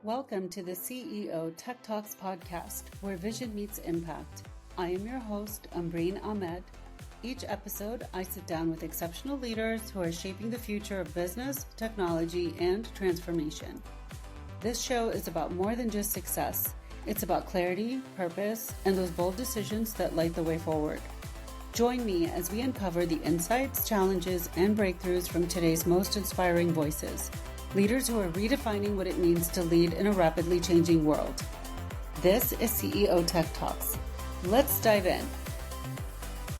Welcome to the CEO Tech Talks podcast, where vision meets impact. I am your host, Umbereen Ahmed. Each episode, I sit down with exceptional leaders who are shaping the future of business, technology, and transformation. This show is about more than just success. It's about clarity, purpose, and those bold decisions that light the way forward. Join me as we uncover the insights, challenges, and breakthroughs from today's most inspiring voices. Leaders who are redefining what it means to lead in a rapidly changing world. This is CEO Tech Talks. Let's dive in.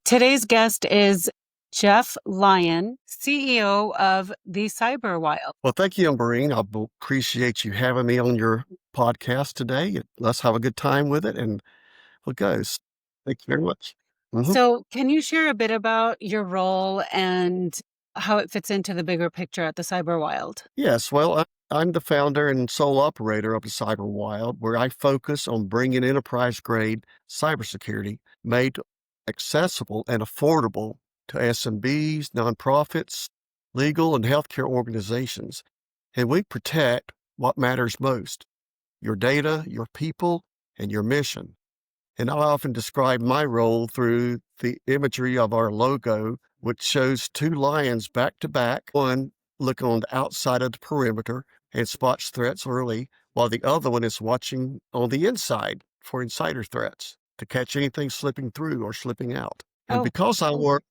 Today's guest is Jeff Lyon, CEO of the CyberWild. Well, thank you, Umbereen. I appreciate you having me on your podcast today. Let's have a good time with it, and we'll go. Thank you very much. So can you share a bit about your role and how it fits into the bigger picture at the CyberWild? Yes, well, I'm the founder and sole operator of the CyberWild, where I focus on bringing enterprise-grade cybersecurity made accessible and affordable to SMBs, nonprofits, legal and healthcare organizations. And we protect what matters most: your data, your people, and your mission. And I often describe my role through the imagery of our logo, which shows two lions back to back, one looking on the outside of the perimeter and spots threats early, while the other one is watching on the inside for insider threats to catch anything slipping through or slipping out. And because I work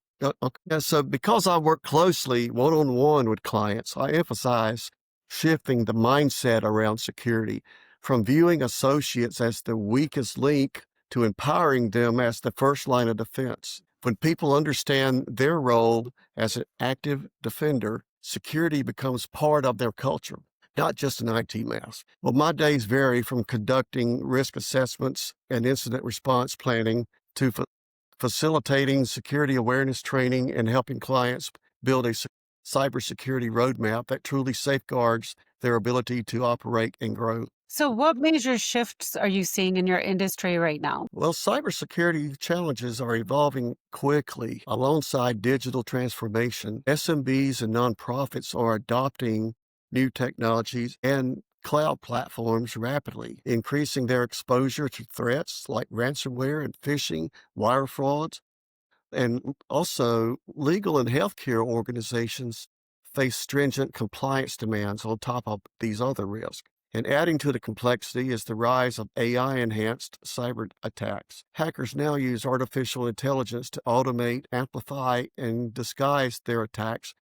closely one-on-one with clients, I emphasize shifting the mindset around security from viewing associates as the weakest link to empowering them as the first line of defense. When people understand their role as an active defender, security becomes part of their culture, not just an IT mask. Well, my days vary from conducting risk assessments and incident response planning to facilitating security awareness training and helping clients build a cybersecurity roadmap that truly safeguards their ability to operate and grow. So what major shifts are you seeing in your industry right now? Well, cybersecurity challenges are evolving quickly. Alongside digital transformation, SMBs and nonprofits are adopting new technologies and cloud platforms rapidly, increasing their exposure to threats like ransomware and phishing, wire frauds. And also, legal and healthcare organizations face stringent compliance demands on top of these other risks. And adding to the complexity is the rise of AI-enhanced cyber attacks. Hackers now use artificial intelligence to automate, amplify, and disguise their attacks,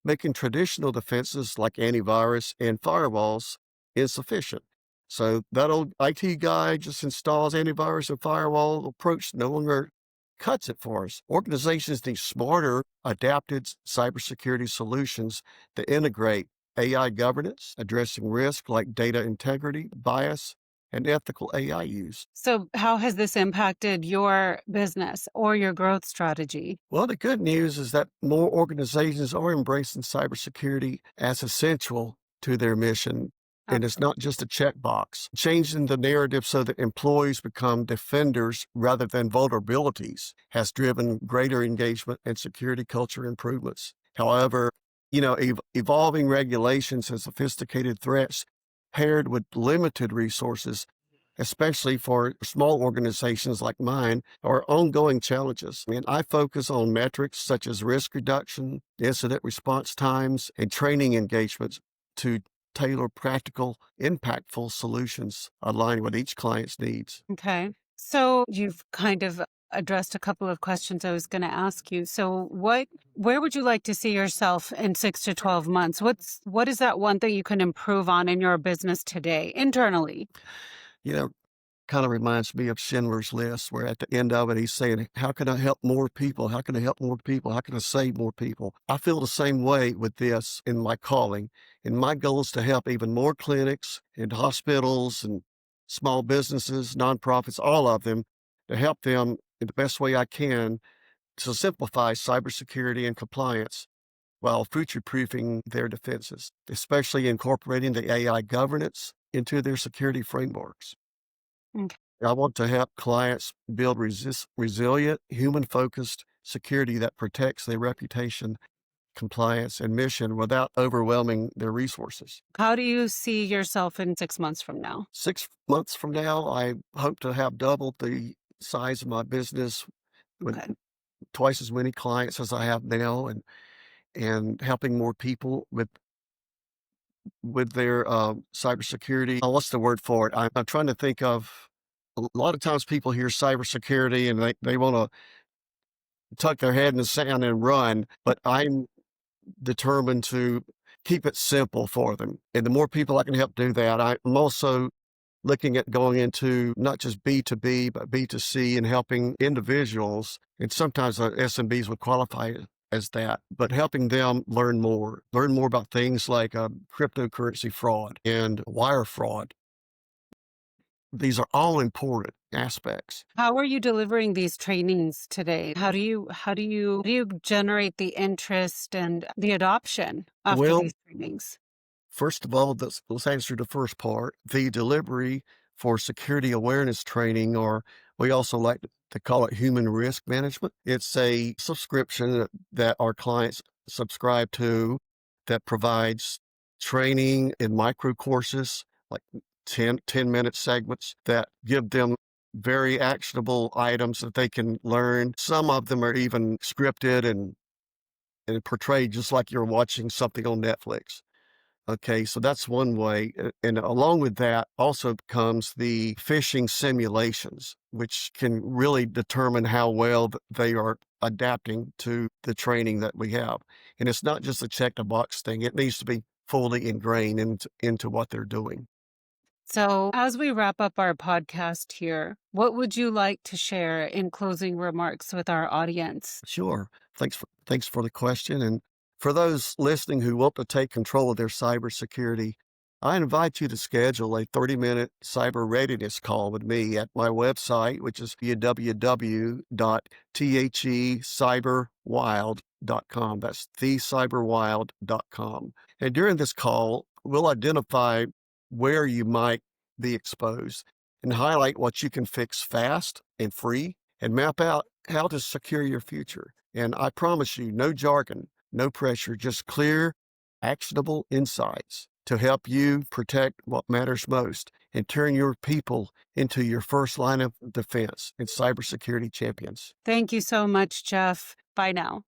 making traditional defenses like antivirus and firewalls insufficient. So that old IT guy just installs antivirus and firewall approach no longer cuts it for us. Organizations need smarter, adapted cybersecurity solutions to integrate AI governance, addressing risk like data integrity, bias, and ethical AI use. So how has this impacted your business or your growth strategy? Well, the good news is that more organizations are embracing cybersecurity as essential to their mission. And it's not just a checkbox. Changing the narrative so that employees become defenders rather than vulnerabilities has driven greater engagement and security culture improvements. However, evolving regulations and sophisticated threats paired with limited resources, especially for small organizations like mine, are ongoing challenges. And I focus on metrics such as risk reduction, incident response times, and training engagements to tailor practical, impactful solutions aligned with each client's needs. Okay. So you've kind of addressed a couple of questions I was going to ask you. So where would you like to see yourself in 6 to 12 months? What is that one thing you can improve on in your business today, internally? Kind of reminds me of Schindler's List, where at the end of it, he's saying, how can I help more people? How can I help more people? How can I save more people? I feel the same way with this in my calling. And my goal is to help even more clinics and hospitals and small businesses, nonprofits, all of them, to help them in the best way I can to simplify cybersecurity and compliance while future-proofing their defenses, especially incorporating the AI governance into their security frameworks. Okay. I want to help clients build resilient, human-focused security that protects their reputation compliance, and mission without overwhelming their resources. How do you see yourself in 6 months from now? 6 months from now, I hope to have doubled the size of my business with Okay. twice as many clients as I have now, and helping more people with their cybersecurity. What's the word for it? I'm trying to think of. A lot of times people hear cybersecurity and they want to tuck their head in the sand and run, but I'm determined to keep it simple for them. And the more people I can help do that, I'm also looking at going into not just B2B, but B2C and helping individuals. And sometimes SMBs would qualify as that, but helping them learn more about things like cryptocurrency fraud and wire fraud. These are all important aspects. How are you delivering these trainings today? How do you generate the interest and the adoption after Well, these trainings? first of all, let's answer the first part. The delivery for security awareness training, or we also like to call it human risk management. It's a subscription that our clients subscribe to that provides training in micro courses, like 10-minute segments that give them very actionable items that they can learn. Some of them are even scripted and portrayed just like you're watching something on Netflix. Okay, so that's one way. And along with that also comes the phishing simulations, which can really determine how well they are adapting to the training that we have. And it's not just a check the box thing. It needs to be fully ingrained into what they're doing. So, as we wrap up our podcast here, what would you like to share in closing remarks with our audience? Sure. Thanks for the question. And for those listening who want to take control of their cybersecurity, I invite you to schedule a 30-minute cyber readiness call with me at my website, which is www.thecyberwild.com. That's thecyberwild.com. And during this call, we'll identify where you might be exposed and highlight what you can fix fast and free and map out how to secure your future. And I promise you, no jargon, no pressure, just clear, actionable insights to help you protect what matters most and turn your people into your first line of defense and cybersecurity champions. Thank you so much, Jeff. Bye now.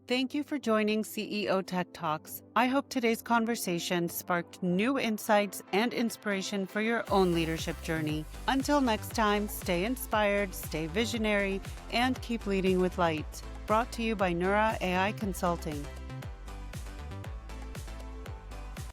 Thank you for joining CEO Tech Talks. I hope today's conversation sparked new insights and inspiration for your own leadership journey. Until next time, stay inspired, stay visionary, and keep leading with light. Brought to you by Neura AI Consulting.